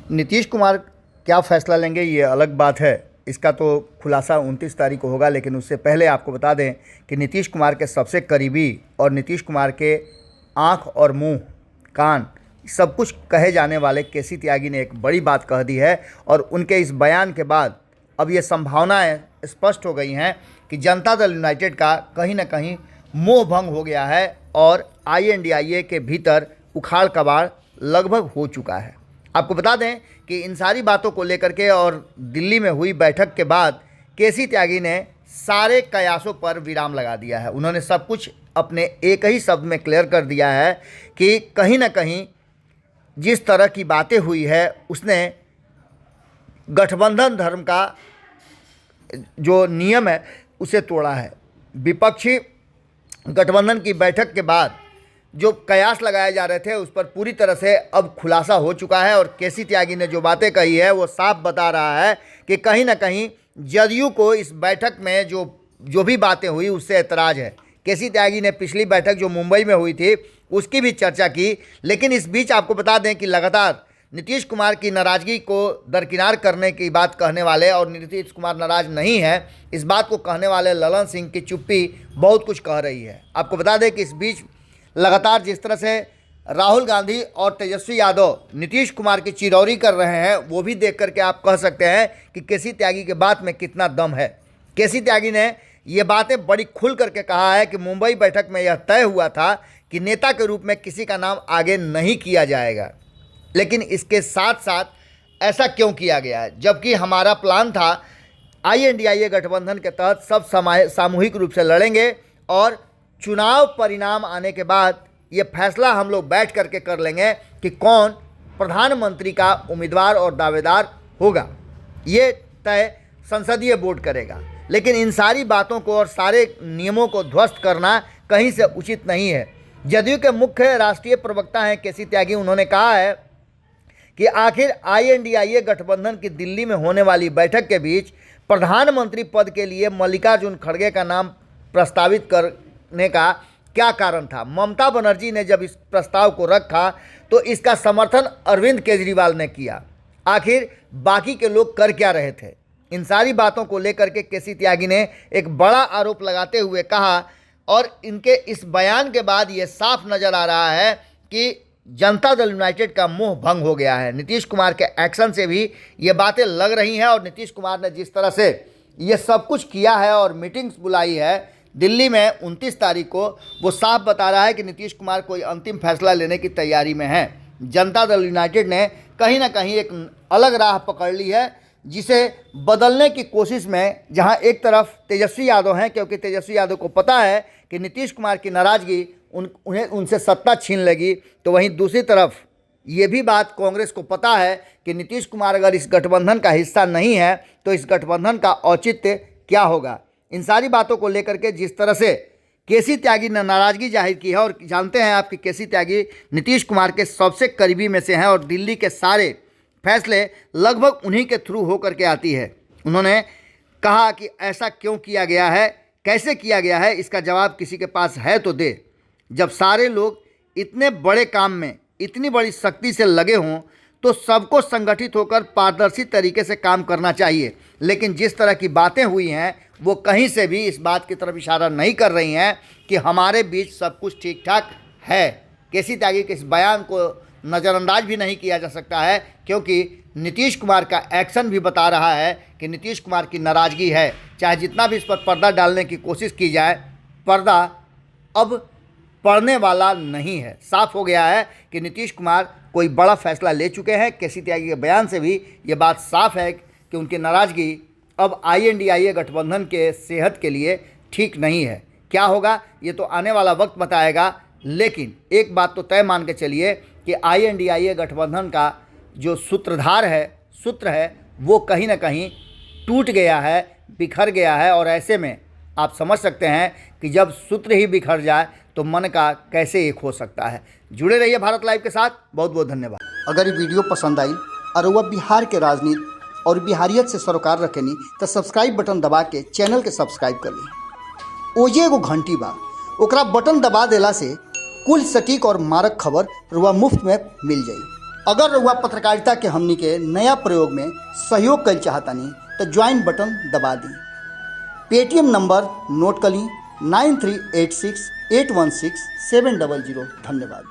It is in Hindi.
नीतीश कुमार क्या फैसला लेंगे ये अलग बात है, इसका तो खुलासा 29 तारीख को होगा। लेकिन उससे पहले आपको बता दें कि नीतीश कुमार के सबसे करीबी और नीतीश कुमार के आँख और मुंह, कान सब कुछ कहे जाने वाले केसी त्यागी ने एक बड़ी बात कह दी है। और उनके इस बयान के बाद अब ये संभावनाएं स्पष्ट हो गई हैं कि जनता दल यूनाइटेड का कहीं ना कहीं मोह भंग हो गया है और INDIA के भीतर उखाड़ कबाड़ लगभग हो चुका है। आपको बता दें कि इन सारी बातों को लेकर के और दिल्ली में हुई बैठक के बाद केसी त्यागी ने सारे कयासों पर विराम लगा दिया है। उन्होंने सब कुछ अपने एक ही शब्द में क्लियर कर दिया है कि कहीं ना कहीं जिस तरह की बातें हुई है उसने गठबंधन धर्म का जो नियम है उसे तोड़ा है। विपक्षी गठबंधन की बैठक के बाद जो कयास लगाए जा रहे थे उस पर पूरी तरह से अब खुलासा हो चुका है। और केसी त्यागी ने जो बातें कही है वो साफ बता रहा है कि कहीं ना कहीं जदयू को इस बैठक में जो भी बातें हुई उससे ऐतराज़ है। केसी त्यागी ने पिछली बैठक जो मुंबई में हुई थी उसकी भी चर्चा की। लेकिन इस बीच आपको बता दें कि लगातार नीतीश कुमार की नाराज़गी को दरकिनार करने की बात कहने वाले और नीतीश कुमार नाराज़ नहीं है इस बात को कहने वाले ललन सिंह की चुप्पी बहुत कुछ कह रही है। आपको बता दें कि इस बीच लगातार जिस तरह से राहुल गांधी और तेजस्वी यादव नीतीश कुमार की चिरौरी कर रहे हैं वो भी देख करके आप कह सकते हैं कि केसी त्यागी के बात में कितना दम है। केसी त्यागी ने ये बातें बड़ी खुल करके कहा है कि मुंबई बैठक में यह तय हुआ था कि नेता के रूप में किसी का नाम आगे नहीं किया जाएगा। लेकिन इसके साथ साथ ऐसा क्यों किया गया है, जबकि हमारा प्लान था INDIA गठबंधन के तहत सब सामूहिक रूप से लड़ेंगे और चुनाव परिणाम आने के बाद ये फैसला हम लोग बैठ करके कर लेंगे कि कौन प्रधानमंत्री का उम्मीदवार और दावेदार होगा। ये तय संसदीय बोर्ड करेगा। लेकिन इन सारी बातों को और सारे नियमों को ध्वस्त करना कहीं से उचित नहीं है। जदयू के मुख्य राष्ट्रीय प्रवक्ता हैं केसी त्यागी, उन्होंने कहा है कि आखिर INDIA गठबंधन की दिल्ली में होने वाली बैठक के बीच प्रधानमंत्री पद के लिए मल्लिकार्जुन खड़गे का नाम प्रस्तावित करने का क्या कारण था। ममता बनर्जी ने जब इस प्रस्ताव को रखा तो इसका समर्थन अरविंद केजरीवाल ने किया। आखिर बाकी के लोग कर क्या रहे थे। इन सारी बातों को लेकर के केसी त्यागी ने एक बड़ा आरोप लगाते हुए कहा और इनके इस बयान के बाद ये साफ नज़र आ रहा है कि जनता दल यूनाइटेड का मोह भंग हो गया है। नीतीश कुमार के एक्शन से भी ये बातें लग रही हैं और नीतीश कुमार ने जिस तरह से ये सब कुछ किया है और मीटिंग्स बुलाई है दिल्ली में 29 तारीख को, वो साफ बता रहा है कि नीतीश कुमार कोई अंतिम फैसला लेने की तैयारी में है। जनता दल यूनाइटेड ने कहीं ना कहीं एक अलग राह पकड़ ली है जिसे बदलने की कोशिश में, जहां एक तरफ तेजस्वी यादव हैं क्योंकि तेजस्वी यादव को पता है कि नीतीश कुमार की नाराज़गी उन्हें उनसे सत्ता छीन लेगी, तो वहीं दूसरी तरफ ये भी बात कांग्रेस को पता है कि नीतीश कुमार अगर इस गठबंधन का हिस्सा नहीं है तो इस गठबंधन का औचित्य क्या होगा। इन सारी बातों को लेकर के जिस तरह से केसी त्यागी ने नाराज़गी जाहिर की है, और जानते हैं आप कि केसी त्यागी नीतीश कुमार के सबसे करीबी में से हैं और दिल्ली के सारे फैसले लगभग उन्हीं के थ्रू होकर के आती है। उन्होंने कहा कि ऐसा क्यों किया गया है, कैसे किया गया है, इसका जवाब किसी के पास है तो दे। जब सारे लोग इतने बड़े काम में इतनी बड़ी शक्ति से लगे हों तो सबको संगठित होकर पारदर्शी तरीके से काम करना चाहिए। लेकिन जिस तरह की बातें हुई हैं वो कहीं से भी इस बात की तरफ इशारा नहीं कर रही हैं कि हमारे बीच सब कुछ ठीक ठाक है। केसी त्यागी के इस बयान को नज़रअंदाज भी नहीं किया जा सकता है क्योंकि नीतीश कुमार का एक्शन भी बता रहा है कि नीतीश कुमार की नाराज़गी है। चाहे जितना भी इस पर पर्दा डालने की कोशिश की जाए, पर्दा अब पड़ने वाला नहीं है। साफ हो गया है कि नीतीश कुमार कोई बड़ा फैसला ले चुके हैं। केसी त्यागी के बयान से भी ये बात साफ है कि उनकी नाराज़गी अब INDIA गठबंधन के सेहत के लिए ठीक नहीं है। क्या होगा ये तो आने वाला वक्त बताएगा। लेकिन एक बात तो तय मान के चलिए कि INDIA गठबंधन का जो सूत्र है वो कहीं ना कहीं टूट गया है, बिखर गया है। और ऐसे में आप समझ सकते हैं कि जब सूत्र ही बिखर जाए तो मन का कैसे एक हो सकता है। जुड़े रहिए भारत लाइव के साथ। बहुत बहुत धन्यवाद। अगर ये वीडियो पसंद आई और वह बिहार के राजनीति और बिहारियत से सरोकार रखेनी तो सब्सक्राइब बटन दबा के चैनल के सब्सक्राइब कर ली। ओजे एगो घंटी बा, ओकरा बटन दबा देला से कुल सटीक और मारक खबर रुआ मुफ्त में मिल जाई। अगर रउआ पत्रकारिता के हमनी के नया प्रयोग में सहयोग कर चाहतानी तो ज्वाइन बटन दबा दी। पेटीएम नंबर नोट कर ली 9386816700। धन्यवाद।